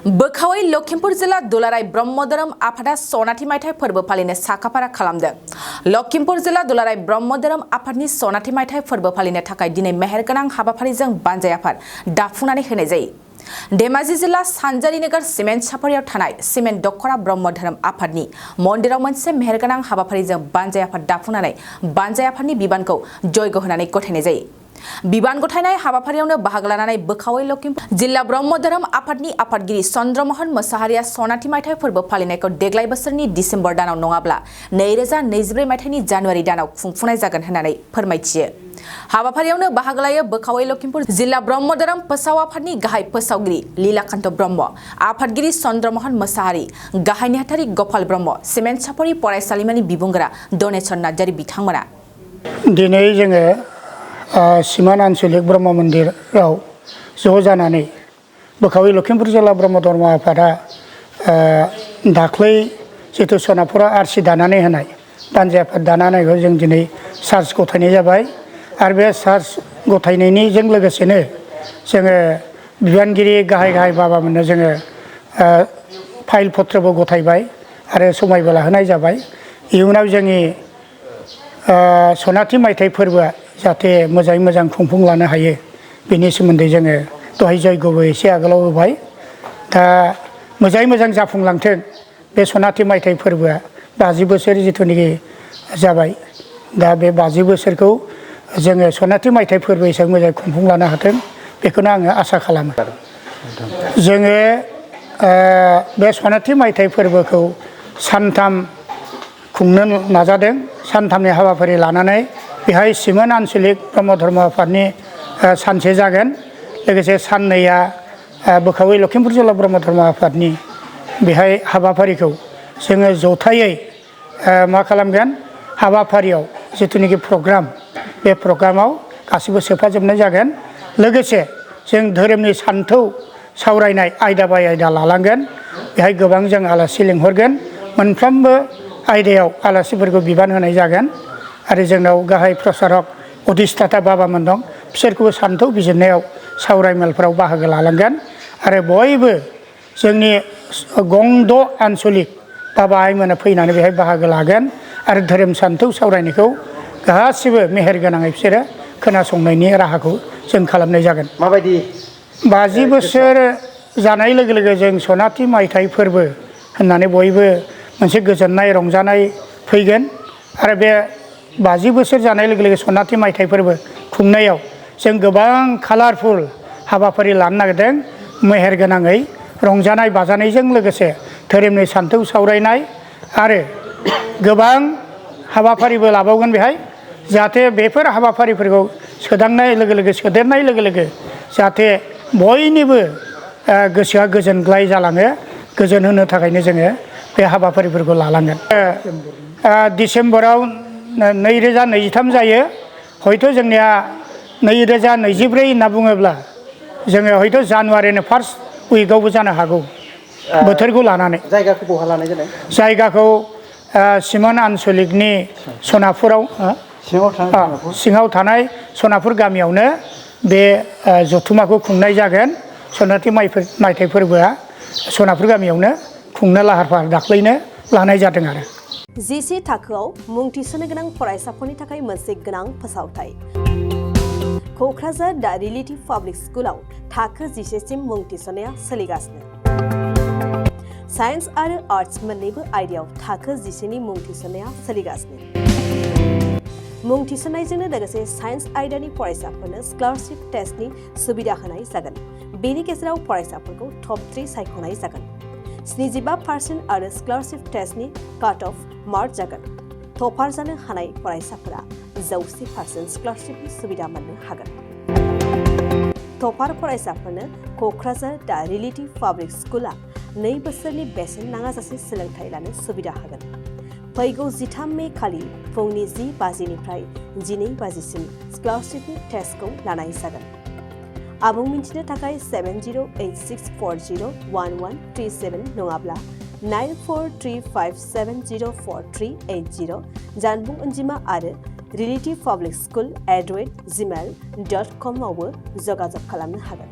बोखावै लखिमपुर जिल्ला दुलाराय ब्रह्म धोरोम आफादा सनाथि मायथाइ फोरबो फालिनो साखाफारा खालामदों। लखिमपुर जिल्ला दुलाराय ब्रह्म धोरोम आफादनि सनाथि मायथाइ फोरबो फालिनो थाखाय दिनै मेहेरगोनां हाबाफारिजों बानजाय आफाद दाफुंनानै होनाय जायो। धेमाजि जिल्ला सानजारि नोगोर सिमेन्ट साफारियाव थानाय सिमेन्ट दखरा ब्रह्म धोरोम आफादनि मन्दिराव मोनसे मेहेरगोनां हाबाफारिजों बानजाय आफाद दाफुंनानै बानजाय आफादनि बिबानखौ जयग होनानै गथायनाय जायो। बिबान गथायनाय हाबाफारियावनो बाहागो लानानै बोखावै लखिमपुर जिल्ला ब्रह्म धोरोम आफादनि आफादगिरि चन्द्रमोहन मोसाहारिया सनाथि मायथाइ फोरबो फालिनायखौ देग्लाय बोसोरनि डिसेम्बर दानाव नङाब्ला 2024 मायथाइनि जानुवारि दानाव खुंफुंनाय जागोन होननानै फोरमायथियो। हाबाफारियावनो बाहागो लायो बोखावै लखिमपुर जिल्ला ब्रह्म धोरोम फोसाव आफादनि गाहाय फोसावगिरि लीलाकान्त ब्रह्म, आफादगिरि चन्द्रमोहन मोसाहारि, गाहाय नेहाथारि गपाल ब्रह्म, सिमेन्ट साफारि फरायसालिमानि बिबुंगोरा दनेश्वर नार्जारि बिथांमोना दिनै जोङो सिमान आन्चलिक ब्रह्म मन्दिराव ज' जानानै बोखावै लखिमपुर जिल्ला ब्रह्म धर्म आफादा दाख्लै जितु सनापुरा आरसि दानानै होनाय बानजाय आफाद दानानै होनायखौ जों दिनै चार्ज गथायनाय जाबाय आरो बे चार्ज गथायनायनिजों लोगोसेनो जोङो बिबानगिरि गाहाय बाबामोननो जोङो फाइल पत्रबो गथायबाय आरो समायबो लाहोनाय जाबाय। इयुनाव जोंनि सनाथि मायथाइ फोरबोआ जाहाथे मोजाङै मोजां खुंफुंलांनो हायो बेनि सोमोन्दै जोङो दहाय जयग'बो एसे आगोलाव होबाय। दा मोजाङै मोजां जाफुंलांथों बे सनाथि मायथाइ फोरबोआ 50 बोसोर जिथुनिखि जाबाय। दा बे 50 बोसोरखौ जोङो सनाथि मायथाइ फोरबो हिसाबै मोजाङै खुंफुंलांनो हाथों बेखौनो आङो आसा खालामो। जोङो बे सनाथि मायथाइ फोरबोखौ सानथाम खुंनो नाजादों। सानथामनि हाबाफारि लानानै बेहाय सिमोन आन्चलिक ब्रह्म धर्म आफादनि सानसे जागोन, लोगोसे साननैया बोखावै लखिमपुर जिल्ला ब्रह्म धर्म आफादनि बेहाय हाबाफारिखौ जोङो जथायै मा खालामगोन हाबाफारियाव जिथुनिखि प्रग्राम बे प्रग्रामाव गासिबो सोफाजोबनाय जागोन। लोगोसे जों धोरोमनि सान्थौ सावरायनाय आयदा बाय आयदा लालांगोन। बेहाय गोबां जों आलासि लिंहरगोन। मोनफ्रोमबो आयदायाव आलासिफोरखौ बिबान होनाय जागोन आरो जोंनाव गाहाय प्रसारक अधिष्ठाता बाबामोन दं, बिसोरखौबो सान्थौ बिजिरनायाव सावरायमेलफोराव बाहागो लालांगोन आरो बयबो जोंनि गं 6 आन्चलिक बाबा आइमोना फैनानै बेहाय बाहागो लागोन आरो धोरोम सान्थौ सावरायनायखौ गासिबो मेहेर गोनाङै बिसोरो खोनासंनायनि राहाखौ जों खालामनाय जागोन। माबायदि 50 बोसोर जानाय लोगो लोगो जों सनाथि मायथाइ फोरबो होननानै बयबो मोनसे गोजोननाय रंजानाय फैगोन आरो बे 50 बोसोर जानाय लोगो लोगो सनाथि मायथाइ फोरबो खुंनायाव जों गोबां कालारफुल हाबाफारि लानो नागिरदों। मेहेर गोनाङै रंजानाय बाजानायजों लोगोसे धोरोमनि सान्थौ सावरायनाय आरो गोबां हाबाफारिबो लाबावगोन बेहाय, जाहाथे बेफोर हाबाफारिफोरखौ सोदेरनाय लोगो लोगो जाहाथे बयनिबो गोसोआ गोजोनग्लाय जालाङो। गोजोन होनो थाखायनो जोङो बे हाबाफारिफोरखौ लालांगोन। डिसेम्बराव 2023 जायो, हयथ' जोंनिया 2024 होनना बुङोब्ला जोङो हयथ' जानुवारिनि फार्स्ट उइकआवबो जानो हागौ बोथोरखौ लानानै। जायगाखौ बहा लानाय जादों? जायगाखौ सिमोन आन्चलिकनि सनापुराव सिङाव थानाय सनापुर गामियावनो बे जथुमाखौ खुंनाय जागोन। सनाथि मायथाइ फोरबोआ सनापुर गामियावनो खुंनो लाहार फाहार दाख्लैनो लानाय जादों आरो। जिसे थाखोआव मुं थिसननो गोनां फरायसाफोरनि थाखाय मोनसे गोनां फोसावथाय। क'क्राझार दा रिलेटिभ पाब्लिक स्कुलाव थाखो 10 सिम मुं थिसननाया सोलिगासिनो। साइन्स आरो आर्ट्स मोन्नैबो आयदायाव थाखो 10 नि मुं थिसननाया सोलिगासिनो। मुं थिसननायजोंनो लोगोसे साइन्स आयदानि फरायसाफोरनो स्कलारशिप टेस्टनि सुबिदा होनाय जागोन। बेनि गेजेराव फरायसाफोरखौ टप 3 सायख'नाय जागोन। 75% आरो स्कलारशिप टेस्टनि काट अफ मार्क जागोन। टपार जानो हानाय फरायसाफोरा 100% स्कलारशिपनि सुबिदा मोननो हागोन। टपार फरायसाफोरनो क'क्राझार दा रिलेटिभ पाब्लिक स्कुला 2 बोसोरनि बेसेन नाङाजासे सोलोंथाइ लानो सुबिदा होगोन। फैगौ 13 मे खालि फुंनि 10 बाजिनिफ्राय 12 बाजिसिम स्कलारशिपनि टेस्टखौ लानाय जागोन। आबुं मिन्थिनो थाखाय 7086401137 नङाब्ला 9435704380 जानबुं अनजिमा आरो relativpublicschool@gmail.com आवबो जगाजग खालामनो हागोन।